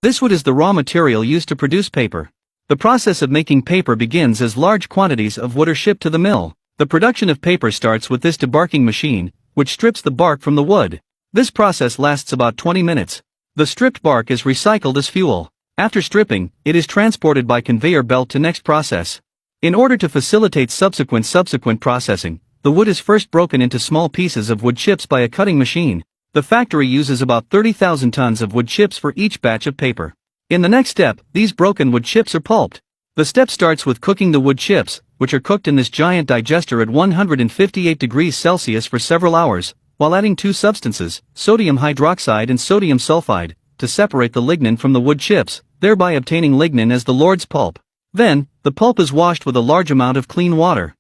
This wood is the raw material used to produce paper. The process of making paper begins as large quantities of wood are shipped to the mill. The production of paper starts with this debarking machine, which strips the bark from the wood. This process lasts about 20 minutes. The stripped bark is recycled as fuel. After stripping, it is transported by conveyor belt to next process. In order to facilitate subsequent processing, the wood is first broken into small pieces of wood chips by a cutting machine. The factory uses about 30,000 tons of wood chips for each batch of paper. In the next step, these broken wood chips are pulped. The step starts with cooking the wood chips, which are cooked in this giant digester at 158 degrees Celsius for several hours, while adding two substances, sodium hydroxide and sodium sulfide, to separate the lignin from the wood chips, thereby obtaining lignin as the Lord's pulp. Then, the pulp is washed with a large amount of clean water.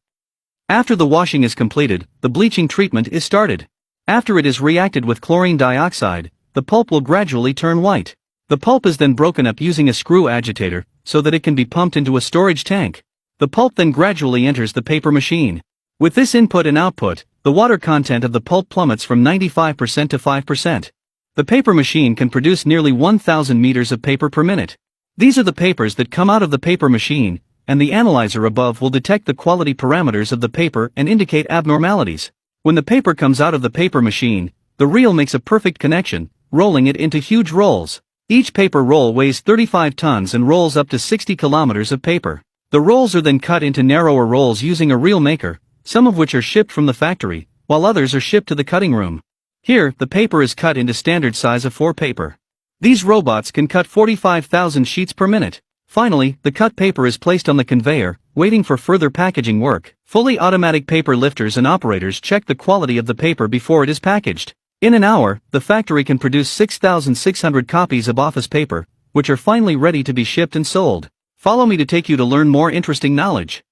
After the washing is completed, the bleaching treatment is started. After it is reacted with chlorine dioxide, the pulp will gradually turn white. The pulp is then broken up using a screw agitator, so that it can be pumped into a storage tank. The pulp then gradually enters the paper machine. With this input and output, the water content of the pulp plummets from 95% to 5%. The paper machine can produce nearly 1,000 meters of paper per minute. These are the papers that come out of the paper machine, and the analyzer above will detect the quality parameters of the paper and indicate abnormalities. When the paper comes out of the paper machine, the reel makes a perfect connection, rolling it into huge rolls. Each paper roll weighs 35 tons and rolls up to 60 kilometers of paper. The rolls are then cut into narrower rolls using a reel maker, some of which are shipped from the factory, while others are shipped to the cutting room. Here, the paper is cut into standard size of 4 paper. These robots can cut 45,000 sheets per minute. Finally, the cut paper is placed on the conveyor, waiting for further packaging work. Fully automatic paper lifters and operators check the quality of the paper before it is packaged. In an hour, the factory can produce 6,600 copies of office paper, which are finally ready to be shipped and sold. Follow me to take you to learn more interesting knowledge.